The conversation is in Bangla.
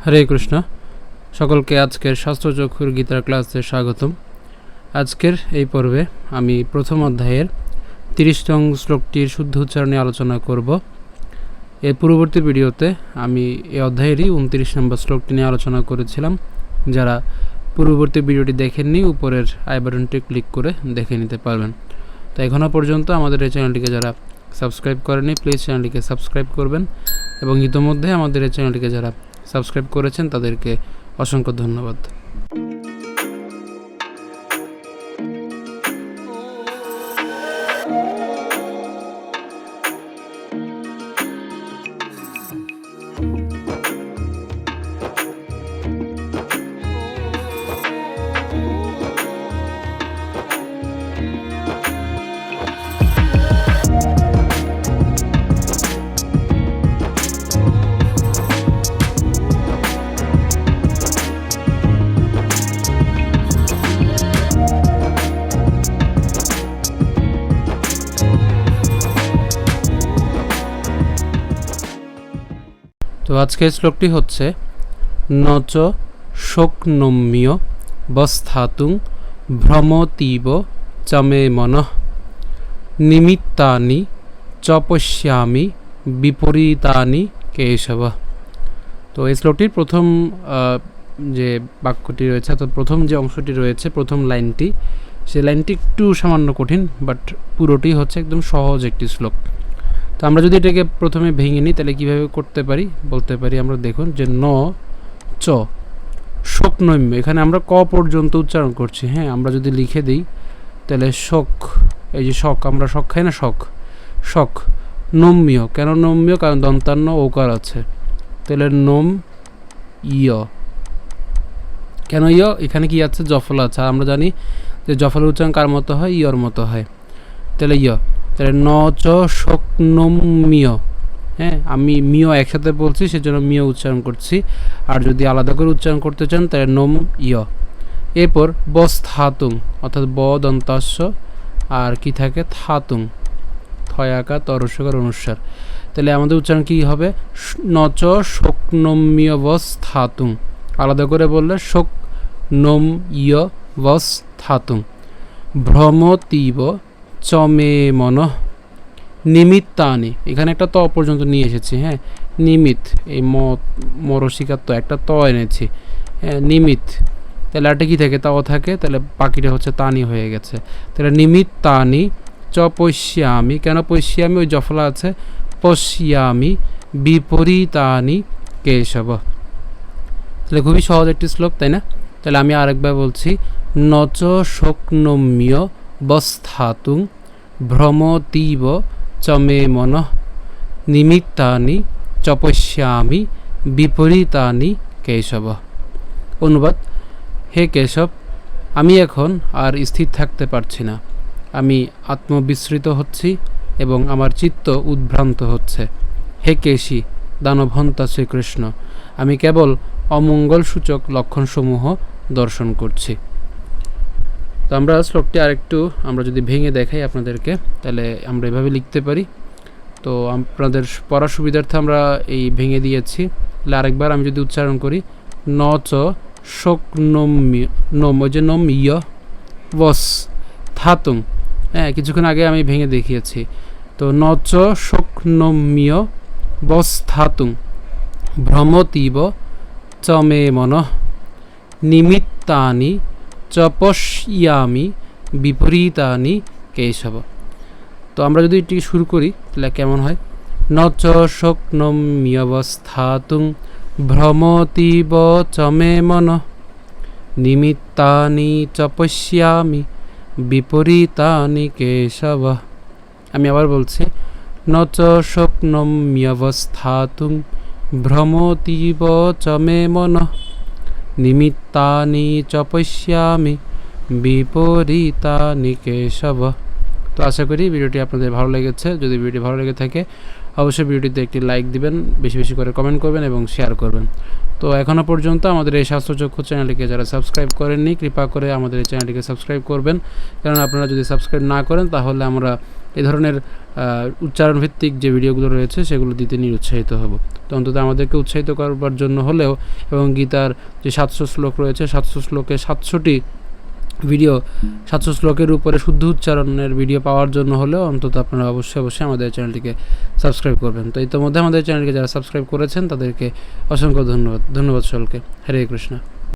হরে কৃষ্ণ। সকলকে আজকের শাস্ত্রচক্ষুর গীতার ক্লাসে স্বাগতম। আজকের এই পর্বে আমি প্রথম অধ্যায়ের ৩০ নং শ্লোকটির শুদ্ধ উচ্চারণ নিয়ে আলোচনা করব। এর পূর্ববর্তী ভিডিওতে আমি এই অধ্যায়েরই ২৯ নম্বর শ্লোকটি নিয়ে আলোচনা করেছিলাম। যারা পূর্ববর্তী ভিডিওটি দেখেননি, উপরের আই বাটনটি ক্লিক করে দেখে নিতে পারবেন। তো এখনও পর্যন্ত আমাদের এই চ্যানেলটিকে যারা সাবস্ক্রাইব করেনি, প্লিজ চ্যানেলটিকে সাবস্ক্রাইব করবেন, এবং ইতোমধ্যে আমাদের এই চ্যানেলটিকে যারা সাবস্ক্রাইব করেছেন তাদেরকে অসংখ্য ধন্যবাদ। তো আজকের শ্লোকটি হচ্ছে নচ শোকনম্য বস্থাতুং ভ্রমতীব চমে মনঃ নিমিত্তানি চ পশ্যামি বিপরীতানি কেশব। তো এই শ্লোকটির প্রথম যে বাক্যটি রয়েছে, তো প্রথম যে অংশটি রয়েছে, প্রথম লাইনটি, সেই লাইনটি একটু সামান্য কঠিন, বাট পুরোটি হচ্ছে একদম সহজ একটি শ্লোক। তো আমরা যদি এটাকে প্রথমে ভেঙে নিই তাহলে কীভাবে করতে পারি বলতে পারি আমরা। দেখুন যে ন চ শোকনম্য, এখানে আমরা ক পর্যন্ত উচ্চারণ করছি। হ্যাঁ, আমরা যদি লিখে দিই তাহলে শোক, এই যে শক, আমরা শক খাই না, শক, শক নম্য। কেন নম্য? কারণ দন্তান্ন ওকার আছে, তাহলে নম ইয়। কেন ইয়? এখানে কি আছে? জফলা আছে। আর আমরা জানি যে জফলা উচ্চারণ কার মতো হয়? ইয়র মতো হয়। তাহলে ইয়, তাহলে ন চ শোকনম্য। হ্যাঁ, আমি মিয় একসাথে বলছি, সেজন্য মিয় উচ্চারণ করছি। আর যদি আলাদা করে উচ্চারণ করতে চান তাহলে নম ইয়। এরপর বস্থাতুং, অর্থাৎ ব দন্তাস্য আর কি থাকে? থাতুং, থয়াকা তরস্যকার অনুস্বার। তাহলে আমাদের উচ্চারণ কি হবে? নচ শোকনম্য বস্থাতুং। আলাদা করে বললে শোক নম ইয় বস্থাতুং ভ্রমতীব চমে মনঃ নিমিত্তানি। এখানে একটা ত পর্যন্ত নিয়ে এসেছি। হ্যাঁ, নিমিত, এই মরসিকার তো একটা ত এনেছি। হ্যাঁ, নিমিত, তাহলে একটা কী থাকে? তাও থাকে, তাহলে বাকিটা হচ্ছে তানি হয়ে গেছে। তাহলে নিমিত্তানি চ পশ্যামি। কেন পশ্যামি? ওই জফলা আছে, পশ্যামি বিপরীতানি কেশব। তাহলে খুবই সহজ একটি শ্লোক, তাই না? তাহলে আমি আরেকবার বলছি, নচ শোকনম্য বস্থাতুং ভ্রমতীব চমে মনঃ নিমিত্তানি চ পশ্যামি বিপরীতানি কেশব। অনুবাদ: হে কেশব, আমি এখন আর স্থির থাকতে পারছি না। আমি আত্মবিস্মৃত হচ্ছি এবং আমার চিত্ত উদ্ভ্রান্ত হচ্ছে। হে কেশী, দানবহন্তা শ্রীকৃষ্ণ, আমি কেবল অমঙ্গলসূচক লক্ষণসমূহ দর্শন করছি। তো আমরা শ্লোকটি আরেকটু আমরা যদি ভেঙে দেখাই আপনাদেরকে, তাহলে আমরা এভাবে লিখতে পারি। তো আপনাদের পড়ার সুবিধার্থে আমরা এই ভেঙে দিয়েছি। তাহলে আরেকবার আমি যদি উচ্চারণ করি, ন চ শোকনম্য, নম, ওই যে নম ইয় বস থাতুং। হ্যাঁ, কিছুক্ষণ আগে আমি ভেঙে দেখিয়েছি। তো ন চ শোকনম্য বস থাতুং ভ্রমতীব চমে মনঃ নিমিত্তানি চ পশ্যামি বিপরীতানি কেশব। তো আমরা যদি এটি শুরু করি তাহলে কেমন হয়? ন চ শোকনম্যবস্থাতুং ভ্রমতীব চমে মনঃ নিমিত্তানি চ পশ্যামি বিপরীতানি কেশব। আমি আবার বলছি, ন চ শোকনম্যবস্থাতুং ভ্রমতীব চমে মনঃ নিমিত্তানি চ পশ্যামি বিপরীতানি কেশব। তো আশা করি ভিডিওটি আপনাদের ভালো লেগেছে। যদি ভিডিওটি ভালো লেগে থাকে অবশ্যই ভিডিওটিতে একটি লাইক দিবেন, বেশি বেশি করে কমেন্ট করবেন এবং শেয়ার করবেন। তো এখনও পর্যন্ত আমাদের এই শাস্ত্রচক্ষু চ্যানেলটিকে যারা সাবস্ক্রাইব করেননি, কৃপা করে আমাদের এই চ্যানেলটিকে সাবস্ক্রাইব করবেন। কারণ আপনারা যদি সাবস্ক্রাইব না করেন তাহলে আমরা এই ধরনের উচ্চারণ ভিত্তিক যে ভিডিওগুলো রয়েছে সেগুলো দিতে নিরুৎসাহিত হব। তো অন্তত আমাদেরকে উৎসাহিত করবার জন্য হলেও এবং গীতার যে 700 শ্লোক রয়েছে 700 শ্লোকে 700টি ভিডিও 700 শ্লোকের উপরে শুদ্ধ উচ্চারণের ভিডিও পাওয়ার জন্য হলেও অন্তত আপনারা অবশ্যই আমাদের চ্যানেলটিকে সাবস্ক্রাইব করবেন। তো ইতিমধ্যে আমাদের চ্যানেলকে যারা সাবস্ক্রাইব করেছেন তাদেরকে অসংখ্য ধন্যবাদ সকলকে। হরে কৃষ্ণ।